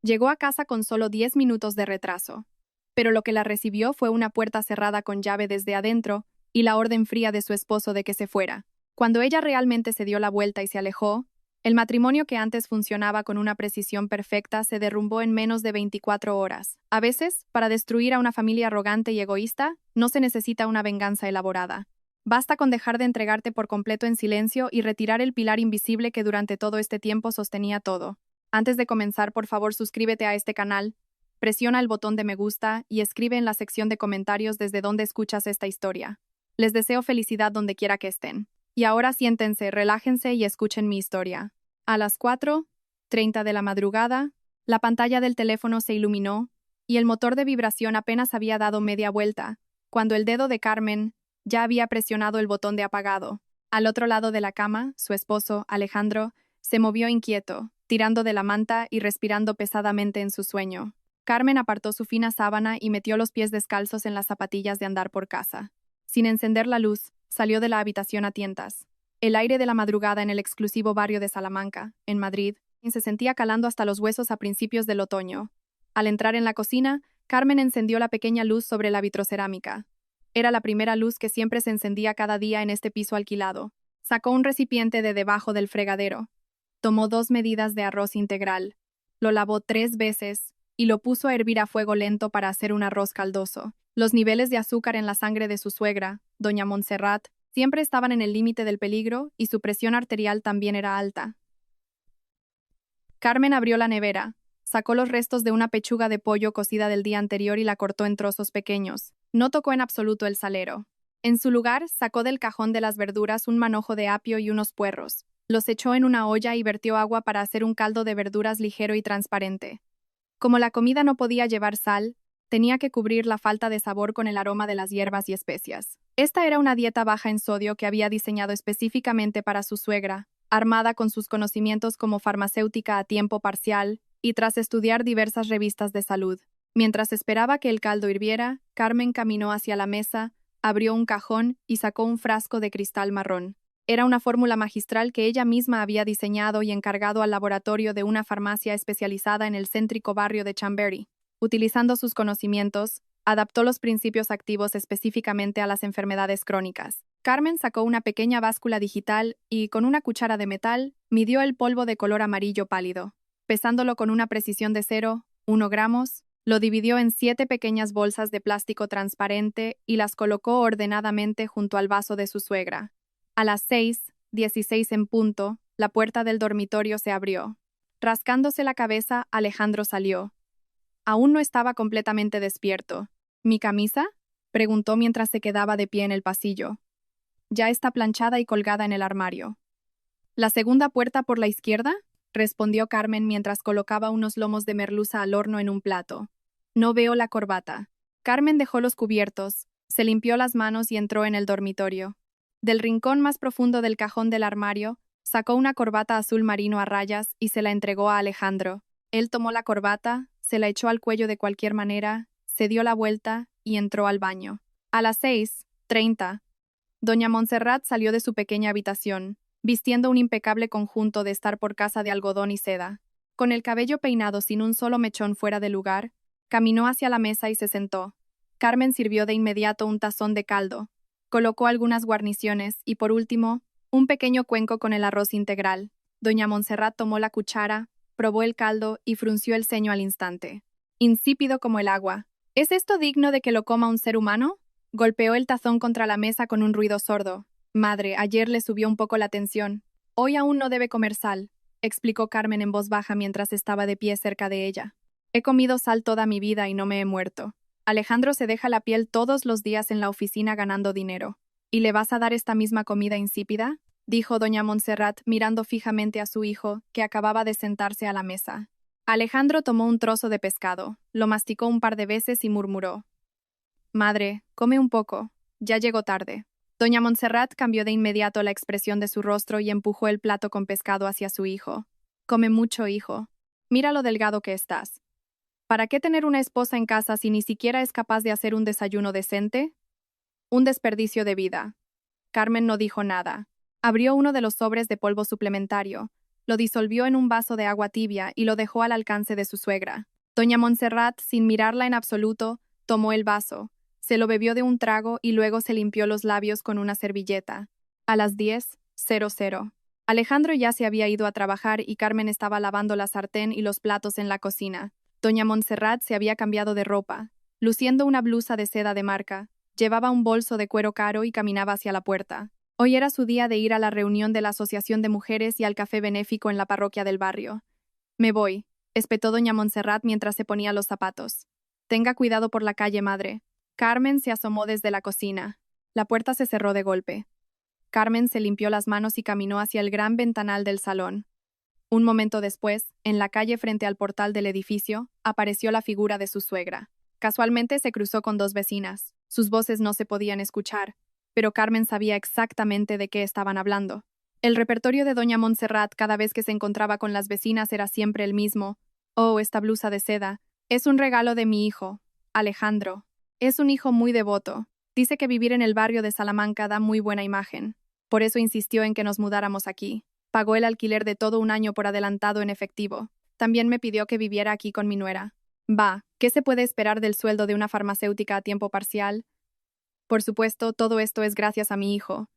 Llegó a casa con solo 10 minutos de retraso, pero lo que la recibió fue una puerta cerrada con llave desde adentro y la orden fría de su esposo de que se fuera. Cuando ella realmente se dio la vuelta y se alejó, el matrimonio que antes funcionaba con una precisión perfecta se derrumbó en menos de 24 horas. A veces, para destruir a una familia arrogante y egoísta, no se necesita una venganza elaborada. Basta con dejar de entregarte por completo en silencio y retirar el pilar invisible que durante todo este tiempo sostenía todo. Antes de comenzar, por favor, suscríbete a este canal, presiona el botón de me gusta y escribe en la sección de comentarios desde donde escuchas esta historia. Les deseo felicidad donde quiera que estén. Y ahora siéntense, relájense y escuchen mi historia. A las 4:30 de la madrugada, la pantalla del teléfono se iluminó y el motor de vibración apenas había dado media vuelta, cuando el dedo de Carmen ya había presionado el botón de apagado. Al otro lado de la cama, su esposo, Alejandro, se movió inquieto, tirando de la manta y respirando pesadamente en su sueño. Carmen apartó su fina sábana y metió los pies descalzos en las zapatillas de andar por casa. Sin encender la luz, salió de la habitación a tientas. El aire de la madrugada en el exclusivo barrio de Salamanca, en Madrid, se sentía calando hasta los huesos a principios del otoño. Al entrar en la cocina, Carmen encendió la pequeña luz sobre la vitrocerámica. Era la primera luz que siempre se encendía cada día en este piso alquilado. Sacó un recipiente de debajo del fregadero. Tomó 2 medidas de arroz integral. Lo lavó 3 veces y lo puso a hervir a fuego lento para hacer un arroz caldoso. Los niveles de azúcar en la sangre de su suegra, doña Montserrat, siempre estaban en el límite del peligro y su presión arterial también era alta. Carmen abrió la nevera, sacó los restos de una pechuga de pollo cocida del día anterior y la cortó en trozos pequeños. No tocó en absoluto el salero. En su lugar, sacó del cajón de las verduras un manojo de apio y unos puerros. Los echó en una olla y vertió agua para hacer un caldo de verduras ligero y transparente. Como la comida no podía llevar sal, tenía que cubrir la falta de sabor con el aroma de las hierbas y especias. Esta era una dieta baja en sodio que había diseñado específicamente para su suegra, armada con sus conocimientos como farmacéutica a tiempo parcial, y tras estudiar diversas revistas de salud. Mientras esperaba que el caldo hirviera, Carmen caminó hacia la mesa, abrió un cajón y sacó un frasco de cristal marrón. Era una fórmula magistral que ella misma había diseñado y encargado al laboratorio de una farmacia especializada en el céntrico barrio de Chamberí. Utilizando sus conocimientos, adaptó los principios activos específicamente a las enfermedades crónicas. Carmen sacó una pequeña báscula digital y, con una cuchara de metal, midió el polvo de color amarillo pálido. Pesándolo con una precisión de 0,1 gramos, lo dividió en 7 pequeñas bolsas de plástico transparente y las colocó ordenadamente junto al vaso de su suegra. A las 6:16 en punto, la puerta del dormitorio se abrió. Rascándose la cabeza, Alejandro salió. Aún no estaba completamente despierto. ¿Mi camisa?, preguntó mientras se quedaba de pie en el pasillo. Ya está planchada y colgada en el armario. ¿La segunda puerta por la izquierda?, respondió Carmen mientras colocaba unos lomos de merluza al horno en un plato. No veo la corbata. Carmen dejó los cubiertos, se limpió las manos y entró en el dormitorio. Del rincón más profundo del cajón del armario, sacó una corbata azul marino a rayas y se la entregó a Alejandro. Él tomó la corbata, se la echó al cuello de cualquier manera, se dio la vuelta y entró al baño. A las 6:30, doña Montserrat salió de su pequeña habitación, vistiendo un impecable conjunto de estar por casa de algodón y seda. Con el cabello peinado sin un solo mechón fuera de lugar, caminó hacia la mesa y se sentó. Carmen sirvió de inmediato un tazón de caldo, colocó algunas guarniciones y, por último, un pequeño cuenco con el arroz integral. Doña Montserrat tomó la cuchara, probó el caldo y frunció el ceño al instante. Insípido como el agua. ¿Es esto digno de que lo coma un ser humano? Golpeó el tazón contra la mesa con un ruido sordo. Madre, ayer le subió un poco la tensión. Hoy aún no debe comer sal, explicó Carmen en voz baja mientras estaba de pie cerca de ella. He comido sal toda mi vida y no me he muerto. Alejandro se deja la piel todos los días en la oficina ganando dinero. ¿Y le vas a dar esta misma comida insípida?, dijo doña Montserrat mirando fijamente a su hijo, que acababa de sentarse a la mesa. Alejandro tomó un trozo de pescado, lo masticó un par de veces y murmuró: Madre, come un poco, ya llegó tarde. Doña Montserrat cambió de inmediato la expresión de su rostro y empujó el plato con pescado hacia su hijo. Come mucho, hijo. Mira lo delgado que estás. ¿Para qué tener una esposa en casa si ni siquiera es capaz de hacer un desayuno decente? Un desperdicio de vida. Carmen no dijo nada. Abrió uno de los sobres de polvo suplementario, lo disolvió en un vaso de agua tibia y lo dejó al alcance de su suegra. Doña Montserrat, sin mirarla en absoluto, tomó el vaso, se lo bebió de un trago y luego se limpió los labios con una servilleta. A las 10:00. Alejandro ya se había ido a trabajar y Carmen estaba lavando la sartén y los platos en la cocina. Doña Montserrat se había cambiado de ropa, luciendo una blusa de seda de marca, llevaba un bolso de cuero caro y caminaba hacia la puerta. Hoy era su día de ir a la reunión de la Asociación de Mujeres y al café benéfico en la parroquia del barrio. Me voy, espetó doña Montserrat mientras se ponía los zapatos. Tenga cuidado por la calle, madre. Carmen se asomó desde la cocina. La puerta se cerró de golpe. Carmen se limpió las manos y caminó hacia el gran ventanal del salón. Un momento después, en la calle frente al portal del edificio, apareció la figura de su suegra. Casualmente se cruzó con dos vecinas. Sus voces no se podían escuchar, pero Carmen sabía exactamente de qué estaban hablando. El repertorio de doña Montserrat cada vez que se encontraba con las vecinas era siempre el mismo. Oh, esta blusa de seda. Es un regalo de mi hijo, Alejandro. Es un hijo muy devoto. Dice que vivir en el barrio de Salamanca da muy buena imagen. Por eso insistió en que nos mudáramos aquí. Pagó el alquiler de todo un año por adelantado en efectivo. También me pidió que viviera aquí con mi nuera. Va, ¿qué se puede esperar del sueldo de una farmacéutica a tiempo parcial? Por supuesto, todo esto es gracias a mi hijo.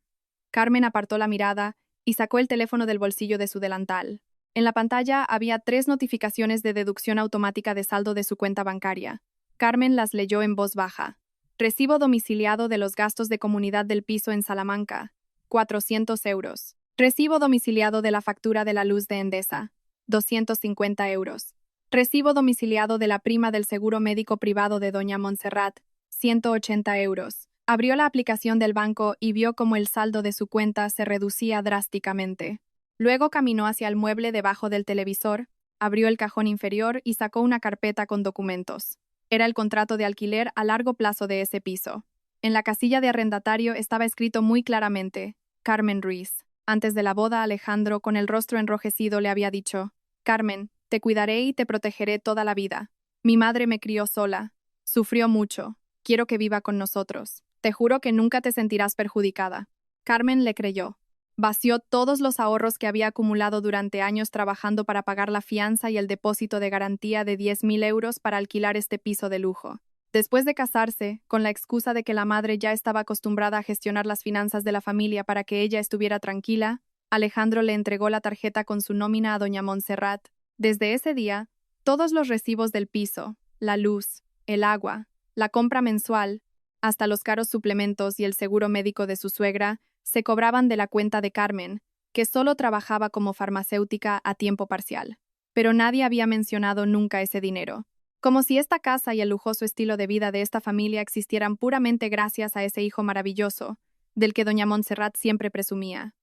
Carmen apartó la mirada y sacó el teléfono del bolsillo de su delantal. En la pantalla había 3 notificaciones de deducción automática de saldo de su cuenta bancaria. Carmen las leyó en voz baja. Recibo domiciliado de los gastos de comunidad del piso en Salamanca, 400 euros. Recibo domiciliado de la factura de la luz de Endesa, 250 euros. Recibo domiciliado de la prima del seguro médico privado de doña Montserrat, 180 euros. Abrió la aplicación del banco y vio cómo el saldo de su cuenta se reducía drásticamente. Luego caminó hacia el mueble debajo del televisor, abrió el cajón inferior y sacó una carpeta con documentos. Era el contrato de alquiler a largo plazo de ese piso. En la casilla de arrendatario estaba escrito muy claramente, Carmen Ruiz. Antes de la boda, Alejandro, con el rostro enrojecido, le había dicho, Carmen, te cuidaré y te protegeré toda la vida. Mi madre me crió sola. Sufrió mucho. Quiero que viva con nosotros. Te juro que nunca te sentirás perjudicada. Carmen le creyó. Vació todos los ahorros que había acumulado durante años trabajando para pagar la fianza y el depósito de garantía de 10.000 euros para alquilar este piso de lujo. Después de casarse, con la excusa de que la madre ya estaba acostumbrada a gestionar las finanzas de la familia para que ella estuviera tranquila, Alejandro le entregó la tarjeta con su nómina a doña Montserrat. Desde ese día, todos los recibos del piso, la luz, el agua, la compra mensual, hasta los caros suplementos y el seguro médico de su suegra, se cobraban de la cuenta de Carmen, que solo trabajaba como farmacéutica a tiempo parcial. Pero nadie había mencionado nunca ese dinero. Como si esta casa y el lujoso estilo de vida de esta familia existieran puramente gracias a ese hijo maravilloso, del que doña Montserrat siempre presumía.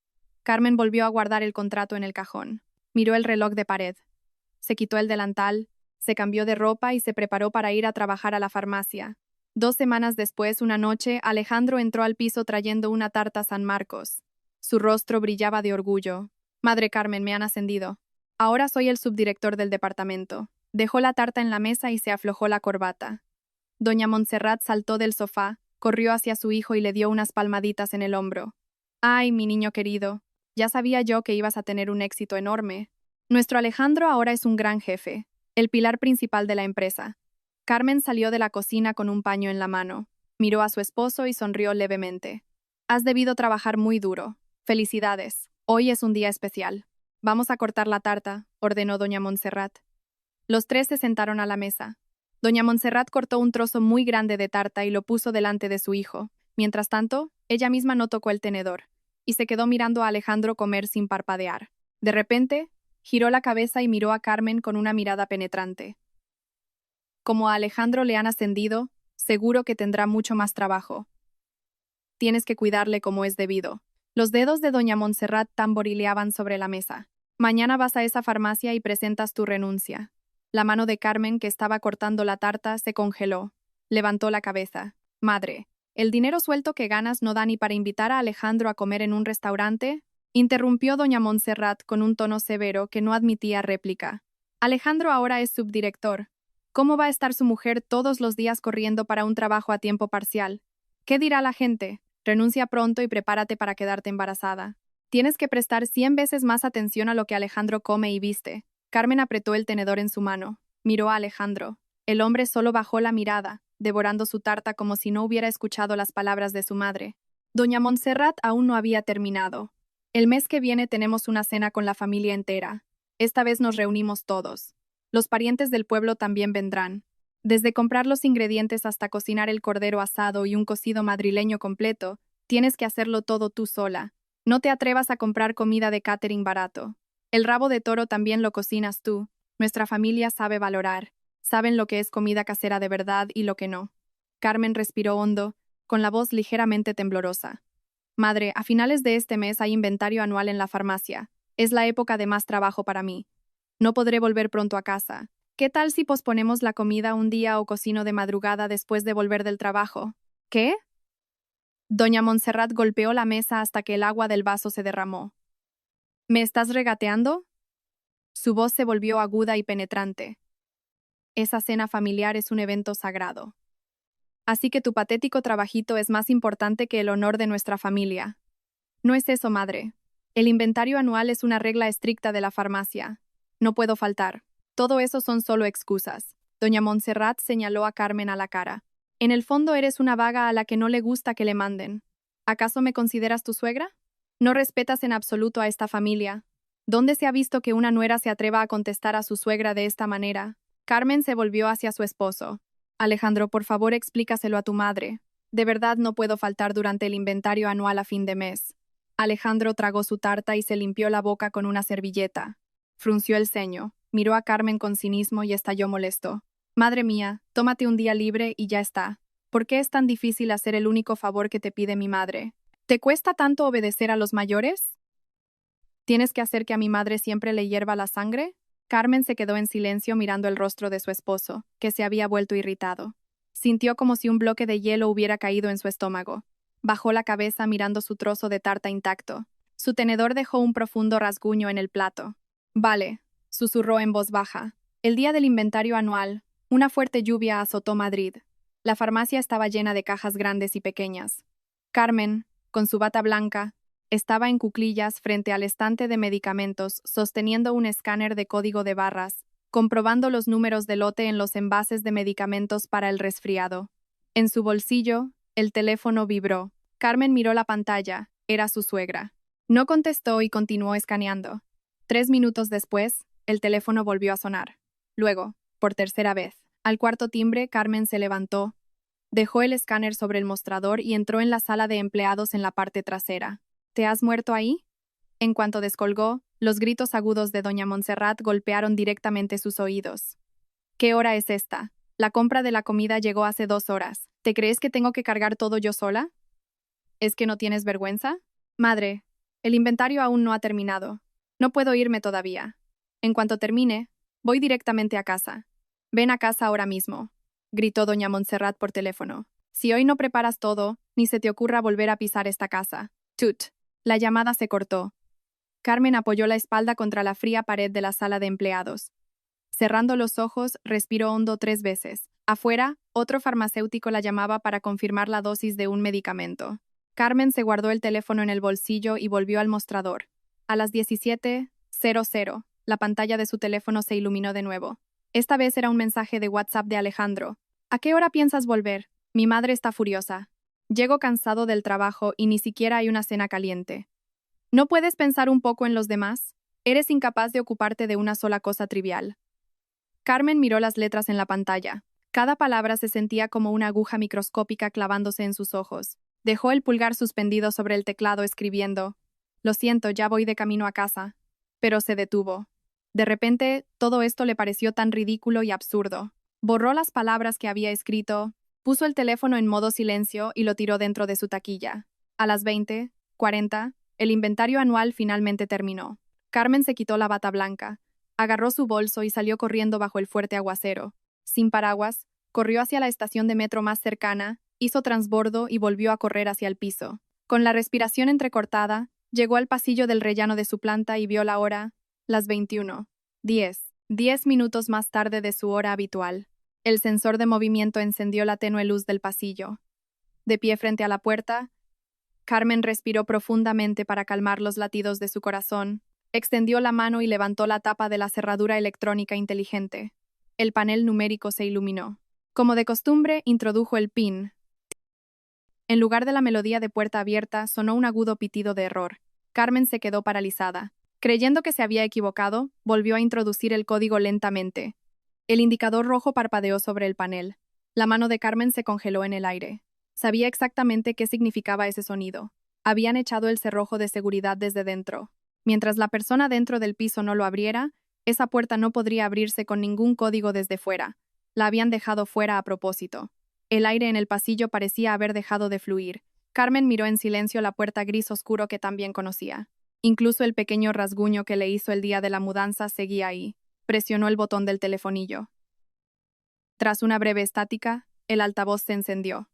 Carmen volvió a guardar el contrato en el cajón. Miró el reloj de pared. Se quitó el delantal, se cambió de ropa y se preparó para ir a trabajar a la farmacia. 2 semanas después, una noche, Alejandro entró al piso trayendo una tarta San Marcos. Su rostro brillaba de orgullo. Madre Carmen, me han ascendido. Ahora soy el subdirector del departamento. Dejó la tarta en la mesa y se aflojó la corbata. Doña Montserrat saltó del sofá, corrió hacia su hijo y le dio unas palmaditas en el hombro. «Ay, mi niño querido, ya sabía yo que ibas a tener un éxito enorme. Nuestro Alejandro ahora es un gran jefe, el pilar principal de la empresa». Carmen salió de la cocina con un paño en la mano, miró a su esposo y sonrió levemente. «Has debido trabajar muy duro. Felicidades. Hoy es un día especial. Vamos a cortar la tarta», ordenó doña Montserrat. Los 3 se sentaron a la mesa. Doña Montserrat cortó un trozo muy grande de tarta y lo puso delante de su hijo. Mientras tanto, ella misma no tocó el tenedor, y se quedó mirando a Alejandro comer sin parpadear. De repente, giró la cabeza y miró a Carmen con una mirada penetrante. Como a Alejandro le han ascendido, seguro que tendrá mucho más trabajo. Tienes que cuidarle como es debido. Los dedos de doña Montserrat tamborileaban sobre la mesa. Mañana vas a esa farmacia y presentas tu renuncia. La mano de Carmen, que estaba cortando la tarta, se congeló. Levantó la cabeza. Madre, ¿el dinero suelto que ganas no da ni para invitar a Alejandro a comer en un restaurante? Interrumpió doña Montserrat con un tono severo que no admitía réplica. Alejandro ahora es subdirector. ¿Cómo va a estar su mujer todos los días corriendo para un trabajo a tiempo parcial? ¿Qué dirá la gente? Renuncia pronto y prepárate para quedarte embarazada. Tienes que prestar 100 veces más atención a lo que Alejandro come y viste. Carmen apretó el tenedor en su mano. Miró a Alejandro. El hombre solo bajó la mirada, devorando su tarta como si no hubiera escuchado las palabras de su madre. Doña Montserrat aún no había terminado. El mes que viene tenemos una cena con la familia entera. Esta vez nos reunimos todos. Los parientes del pueblo también vendrán. Desde comprar los ingredientes hasta cocinar el cordero asado y un cocido madrileño completo, tienes que hacerlo todo tú sola. No te atrevas a comprar comida de catering barato. El rabo de toro también lo cocinas tú. Nuestra familia sabe valorar. Saben lo que es comida casera de verdad y lo que no. Carmen respiró hondo, con la voz ligeramente temblorosa. Madre, a finales de este mes hay inventario anual en la farmacia. Es la época de más trabajo para mí. No podré volver pronto a casa. ¿Qué tal si posponemos la comida un día o cocino de madrugada después de volver del trabajo? ¿Qué? Doña Montserrat golpeó la mesa hasta que el agua del vaso se derramó. ¿Me estás regateando? Su voz se volvió aguda y penetrante. Esa cena familiar es un evento sagrado. Así que tu patético trabajito es más importante que el honor de nuestra familia. No es eso, madre. El inventario anual es una regla estricta de la farmacia. No puedo faltar. Todo eso son solo excusas. Doña Montserrat señaló a Carmen a la cara. En el fondo eres una vaga a la que no le gusta que le manden. ¿Acaso me consideras tu suegra? No respetas en absoluto a esta familia. ¿Dónde se ha visto que una nuera se atreva a contestar a su suegra de esta manera? Carmen se volvió hacia su esposo. Alejandro, por favor, explícaselo a tu madre. De verdad no puedo faltar durante el inventario anual a fin de mes. Alejandro tragó su tarta y se limpió la boca con una servilleta. Frunció el ceño, miró a Carmen con cinismo y estalló molesto. Madre mía, tómate un día libre y ya está. ¿Por qué es tan difícil hacer el único favor que te pide mi madre? ¿Te cuesta tanto obedecer a los mayores? ¿Tienes que hacer que a mi madre siempre le hierva la sangre? Carmen se quedó en silencio mirando el rostro de su esposo, que se había vuelto irritado. Sintió como si un bloque de hielo hubiera caído en su estómago. Bajó la cabeza mirando su trozo de tarta intacto. Su tenedor dejó un profundo rasguño en el plato. Vale, susurró en voz baja. El día del inventario anual, una fuerte lluvia azotó Madrid. La farmacia estaba llena de cajas grandes y pequeñas. Carmen, con su bata blanca, estaba en cuclillas frente al estante de medicamentos, sosteniendo un escáner de código de barras, comprobando los números de lote en los envases de medicamentos para el resfriado. En su bolsillo, el teléfono vibró. Carmen miró la pantalla. Era su suegra. No contestó y continuó escaneando. 3 minutos después, el teléfono volvió a sonar. Luego, por tercera vez. Al cuarto timbre, Carmen se levantó, dejó el escáner sobre el mostrador y entró en la sala de empleados en la parte trasera. ¿Te has muerto ahí? En cuanto descolgó, los gritos agudos de doña Montserrat golpearon directamente sus oídos. ¿Qué hora es esta? La compra de la comida llegó hace 2 horas. ¿Te crees que tengo que cargar todo yo sola? ¿Es que no tienes vergüenza? Madre, el inventario aún no ha terminado. No puedo irme todavía. En cuanto termine, voy directamente a casa. Ven a casa ahora mismo, gritó doña Montserrat por teléfono. Si hoy no preparas todo, ni se te ocurra volver a pisar esta casa. Tut. La llamada se cortó. Carmen apoyó la espalda contra la fría pared de la sala de empleados. Cerrando los ojos, respiró hondo 3 veces. Afuera, otro farmacéutico la llamaba para confirmar la dosis de un medicamento. Carmen se guardó el teléfono en el bolsillo y volvió al mostrador. A las 17:00, la pantalla de su teléfono se iluminó de nuevo. Esta vez era un mensaje de WhatsApp de Alejandro. ¿A qué hora piensas volver? Mi madre está furiosa. Llego cansado del trabajo y ni siquiera hay una cena caliente. ¿No puedes pensar un poco en los demás? Eres incapaz de ocuparte de una sola cosa trivial. Carmen miró las letras en la pantalla. Cada palabra se sentía como una aguja microscópica clavándose en sus ojos. Dejó el pulgar suspendido sobre el teclado escribiendo: Lo siento, ya voy de camino a casa. Pero se detuvo. De repente, todo esto le pareció tan ridículo y absurdo. Borró las palabras que había escrito, puso el teléfono en modo silencio y lo tiró dentro de su taquilla. A las 20:40, el inventario anual finalmente terminó. Carmen se quitó la bata blanca, agarró su bolso y salió corriendo bajo el fuerte aguacero. Sin paraguas, corrió hacia la estación de metro más cercana, hizo transbordo y volvió a correr hacia el piso. Con la respiración entrecortada, llegó al pasillo del rellano de su planta y vio la hora, las 21:10. 10 minutos más tarde de su hora habitual. El sensor de movimiento encendió la tenue luz del pasillo. De pie frente a la puerta, Carmen respiró profundamente para calmar los latidos de su corazón. Extendió la mano y levantó la tapa de la cerradura electrónica inteligente. El panel numérico se iluminó. Como de costumbre, introdujo el PIN. En lugar de la melodía de puerta abierta, sonó un agudo pitido de error. Carmen se quedó paralizada. Creyendo que se había equivocado, volvió a introducir el código lentamente. El indicador rojo parpadeó sobre el panel. La mano de Carmen se congeló en el aire. Sabía exactamente qué significaba ese sonido. Habían echado el cerrojo de seguridad desde dentro. Mientras la persona dentro del piso no lo abriera, esa puerta no podría abrirse con ningún código desde fuera. La habían dejado fuera a propósito. El aire en el pasillo parecía haber dejado de fluir. Carmen miró en silencio la puerta gris oscuro que también conocía. Incluso el pequeño rasguño que le hizo el día de la mudanza seguía ahí. Presionó el botón del telefonillo. Tras una breve estática, el altavoz se encendió.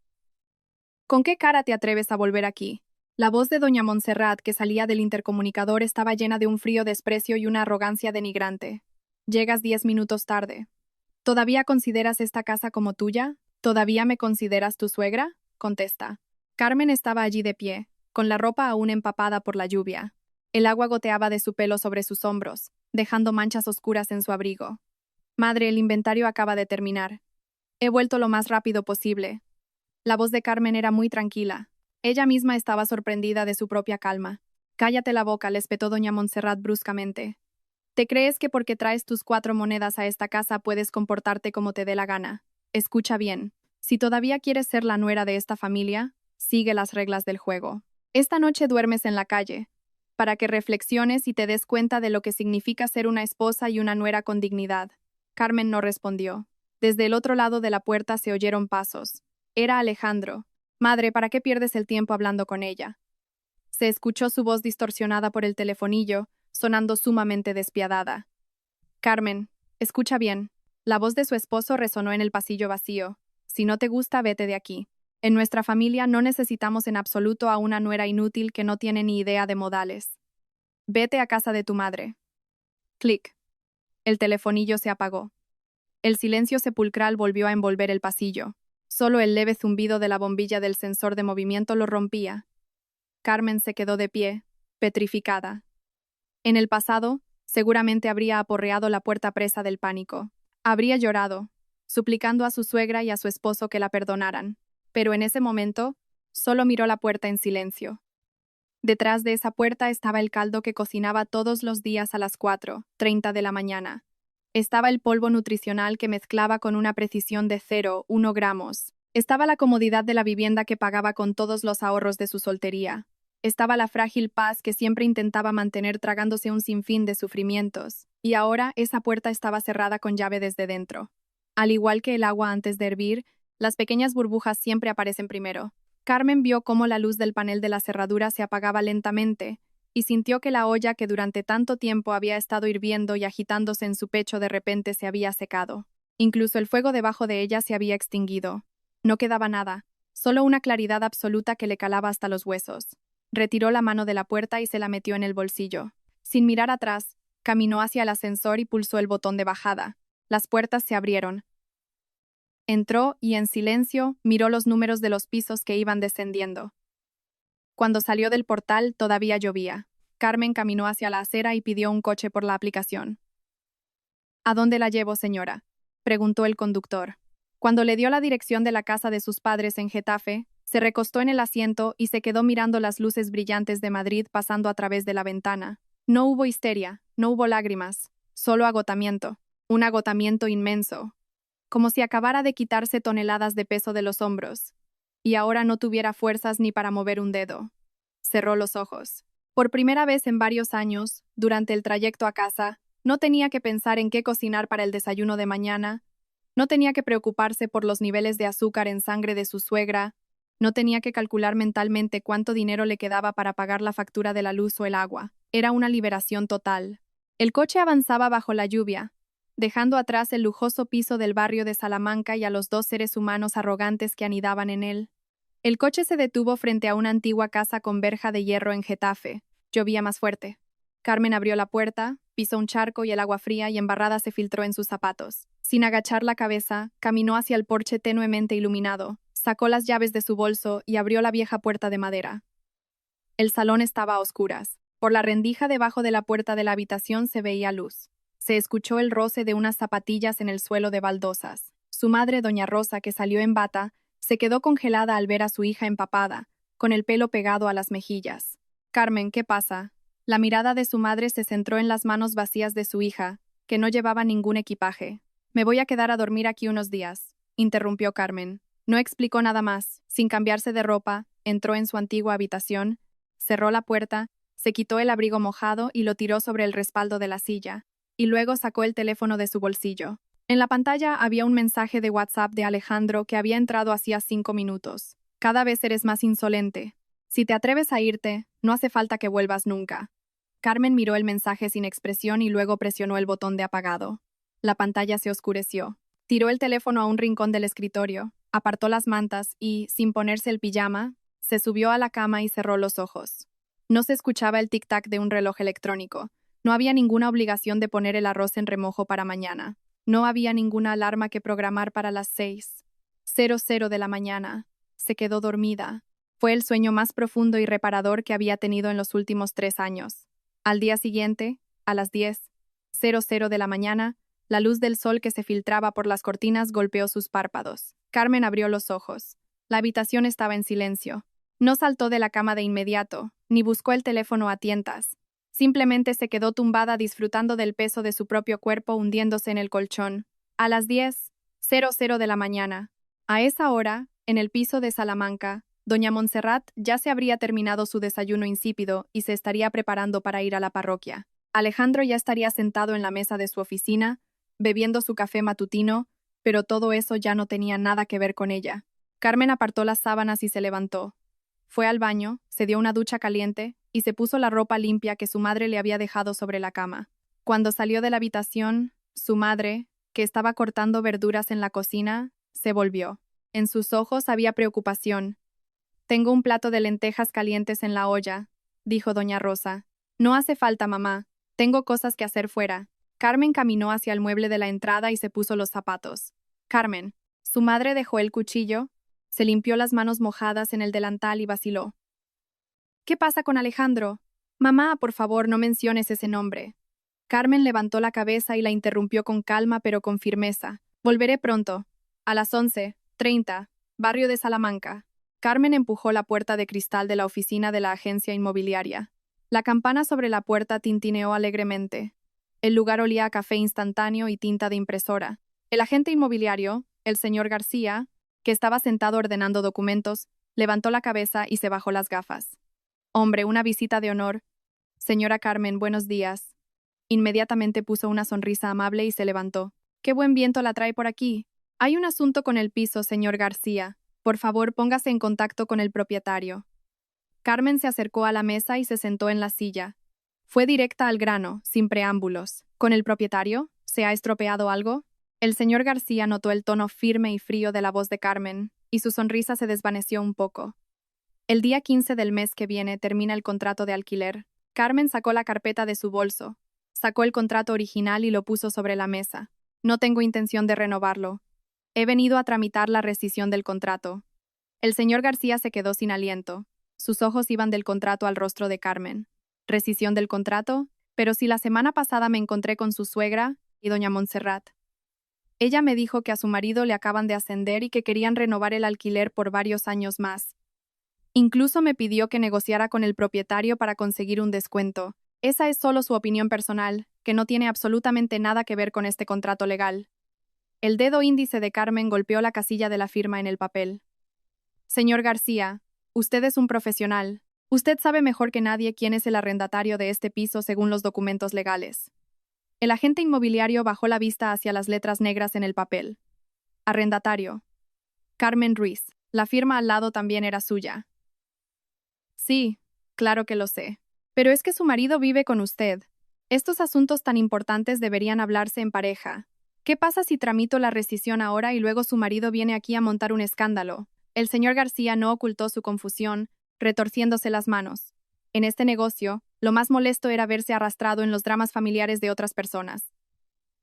¿Con qué cara te atreves a volver aquí? La voz de doña Montserrat que salía del intercomunicador estaba llena de un frío desprecio y una arrogancia denigrante. Llegas 10 minutos tarde. ¿Todavía consideras esta casa como tuya? ¿Todavía me consideras tu suegra? Contesta. Carmen estaba allí de pie, con la ropa aún empapada por la lluvia. El agua goteaba de su pelo sobre sus hombros, dejando manchas oscuras en su abrigo. Madre, el inventario acaba de terminar. He vuelto lo más rápido posible. La voz de Carmen era muy tranquila. Ella misma estaba sorprendida de su propia calma. Cállate la boca, le espetó doña Montserrat bruscamente. ¿Te crees que porque traes tus 4 monedas a esta casa puedes comportarte como te dé la gana? Escucha bien. Si todavía quieres ser la nuera de esta familia, sigue las reglas del juego. Esta noche duermes en la calle, para que reflexiones y te des cuenta de lo que significa ser una esposa y una nuera con dignidad. Carmen no respondió. Desde el otro lado de la puerta se oyeron pasos. Era Alejandro. Madre, ¿para qué pierdes el tiempo hablando con ella? Se escuchó su voz distorsionada por el telefonillo, sonando sumamente despiadada. Carmen, escucha bien. La voz de su esposo resonó en el pasillo vacío. Si no te gusta, vete de aquí. En nuestra familia no necesitamos en absoluto a una nuera inútil que no tiene ni idea de modales. Vete a casa de tu madre. Clic. El telefonillo se apagó. El silencio sepulcral volvió a envolver el pasillo. Solo el leve zumbido de la bombilla del sensor de movimiento lo rompía. Carmen se quedó de pie, petrificada. En el pasado, seguramente habría aporreado la puerta presa del pánico. Habría llorado, suplicando a su suegra y a su esposo que la perdonaran. Pero en ese momento, solo miró la puerta en silencio. Detrás de esa puerta estaba el caldo que cocinaba todos los días a las 4:30 de la mañana. Estaba el polvo nutricional que mezclaba con una precisión de 0,1 gramos. Estaba la comodidad de la vivienda que pagaba con todos los ahorros de su soltería. Estaba la frágil paz que siempre intentaba mantener tragándose un sinfín de sufrimientos. Y ahora esa puerta estaba cerrada con llave desde dentro. Al igual que el agua antes de hervir, las pequeñas burbujas siempre aparecen primero. Carmen vio cómo la luz del panel de la cerradura se apagaba lentamente, y sintió que la olla que durante tanto tiempo había estado hirviendo y agitándose en su pecho de repente se había secado. Incluso el fuego debajo de ella se había extinguido. No quedaba nada, solo una claridad absoluta que le calaba hasta los huesos. Retiró la mano de la puerta y se la metió en el bolsillo. Sin mirar atrás, caminó hacia el ascensor y pulsó el botón de bajada. Las puertas se abrieron. Entró y, en silencio, miró los números de los pisos que iban descendiendo. Cuando salió del portal, todavía llovía. Carmen caminó hacia la acera y pidió un coche por la aplicación. ¿A dónde la llevo, señora?, preguntó el conductor. Cuando le dio la dirección de la casa de sus padres en Getafe, se recostó en el asiento y se quedó mirando las luces brillantes de Madrid pasando a través de la ventana. No hubo histeria, no hubo lágrimas, solo agotamiento. Un agotamiento inmenso, como si acabara de quitarse toneladas de peso de los hombros, y ahora no tuviera fuerzas ni para mover un dedo. Cerró los ojos. Por primera vez en varios años, durante el trayecto a casa, no tenía que pensar en qué cocinar para el desayuno de mañana, no tenía que preocuparse por los niveles de azúcar en sangre de su suegra, no tenía que calcular mentalmente cuánto dinero le quedaba para pagar la factura de la luz o el agua. Era una liberación total. El coche avanzaba bajo la lluvia, dejando atrás el lujoso piso del barrio de Salamanca y a los 2 seres humanos arrogantes que anidaban en él. El coche se detuvo frente a una antigua casa con verja de hierro en Getafe. Llovía más fuerte. Carmen abrió la puerta, pisó un charco y el agua fría y embarrada se filtró en sus zapatos. Sin agachar la cabeza, caminó hacia el porche tenuemente iluminado, sacó las llaves de su bolso y abrió la vieja puerta de madera. El salón estaba a oscuras. Por la rendija debajo de la puerta de la habitación se veía luz. Se escuchó el roce de unas zapatillas en el suelo de baldosas. Su madre, doña Rosa, que salió en bata, se quedó congelada al ver a su hija empapada, con el pelo pegado a las mejillas. Carmen, ¿qué pasa? La mirada de su madre se centró en las manos vacías de su hija, que no llevaba ningún equipaje. Me voy a quedar a dormir aquí unos días, interrumpió Carmen. No explicó nada más. Sin cambiarse de ropa, entró en su antigua habitación, cerró la puerta, se quitó el abrigo mojado y lo tiró sobre el respaldo de la silla, y luego sacó el teléfono de su bolsillo. En la pantalla había un mensaje de WhatsApp de Alejandro que había entrado hacía 5 minutos. Cada vez eres más insolente. Si te atreves a irte, no hace falta que vuelvas nunca. Carmen miró el mensaje sin expresión y luego presionó el botón de apagado. La pantalla se oscureció. Tiró el teléfono a un rincón del escritorio, apartó las mantas y, sin ponerse el pijama, se subió a la cama y cerró los ojos. No se escuchaba el tic-tac de un reloj electrónico. No había ninguna obligación de poner el arroz en remojo para mañana. No había ninguna alarma que programar para las 6:00 de la mañana. Se quedó dormida. Fue el sueño más profundo y reparador que había tenido en los últimos 3 años. Al día siguiente, a las 10:00 de la mañana, la luz del sol que se filtraba por las cortinas golpeó sus párpados. Carmen abrió los ojos. La habitación estaba en silencio. No saltó de la cama de inmediato, ni buscó el teléfono a tientas. Simplemente se quedó tumbada disfrutando del peso de su propio cuerpo hundiéndose en el colchón. A las 10:00 de la mañana. A esa hora, en el piso de Salamanca, doña Montserrat ya se habría terminado su desayuno insípido y se estaría preparando para ir a la parroquia. Alejandro ya estaría sentado en la mesa de su oficina, bebiendo su café matutino, pero todo eso ya no tenía nada que ver con ella. Carmen apartó las sábanas y se levantó. Fue al baño, se dio una ducha caliente y se puso la ropa limpia que su madre le había dejado sobre la cama. Cuando salió de la habitación, su madre, que estaba cortando verduras en la cocina, se volvió. En sus ojos había preocupación. «Tengo un plato de lentejas calientes en la olla», dijo doña Rosa. «No hace falta, mamá. Tengo cosas que hacer fuera». Carmen caminó hacia el mueble de la entrada y se puso los zapatos. «Carmen». Su madre dejó el cuchillo, se limpió las manos mojadas en el delantal y vaciló. «¿Qué pasa con Alejandro? Mamá, por favor, no menciones ese nombre». Carmen levantó la cabeza y la interrumpió con calma pero con firmeza. «Volveré pronto. A las 11:30, barrio de Salamanca». Carmen empujó la puerta de cristal de la oficina de la agencia inmobiliaria. La campana sobre la puerta tintineó alegremente. El lugar olía a café instantáneo y tinta de impresora. El agente inmobiliario, el señor García, que estaba sentado ordenando documentos, levantó la cabeza y se bajó las gafas. «Hombre, una visita de honor. Señora Carmen, buenos días». Inmediatamente puso una sonrisa amable y se levantó. «Qué buen viento la trae por aquí. Hay un asunto con el piso, señor García. Por favor, póngase en contacto con el propietario». Carmen se acercó a la mesa y se sentó en la silla. Fue directa al grano, sin preámbulos. «¿Con el propietario? ¿Se ha estropeado algo?» El señor García notó el tono firme y frío de la voz de Carmen, y su sonrisa se desvaneció un poco. «El día 15 del mes que viene termina el contrato de alquiler». Carmen sacó la carpeta de su bolso, sacó el contrato original y lo puso sobre la mesa. «No tengo intención de renovarlo. He venido a tramitar la rescisión del contrato». El señor García se quedó sin aliento. Sus ojos iban del contrato al rostro de Carmen. «¿Rescisión del contrato? Pero si la semana pasada me encontré con su suegra y doña Montserrat. Ella me dijo que a su marido le acaban de ascender y que querían renovar el alquiler por varios años más. Incluso me pidió que negociara con el propietario para conseguir un descuento. Esa es solo su opinión personal, que no tiene absolutamente nada que ver con este contrato legal». El dedo índice de Carmen golpeó la casilla de la firma en el papel. «Señor García, usted es un profesional. Usted sabe mejor que nadie quién es el arrendatario de este piso según los documentos legales». El agente inmobiliario bajó la vista hacia las letras negras en el papel. «Arrendatario. Carmen Ruiz. La firma al lado también era suya». «Sí, claro que lo sé. Pero es que su marido vive con usted. Estos asuntos tan importantes deberían hablarse en pareja. ¿Qué pasa si tramito la rescisión ahora y luego su marido viene aquí a montar un escándalo?» El señor García no ocultó su confusión, retorciéndose las manos. En este negocio, lo más molesto era verse arrastrado en los dramas familiares de otras personas.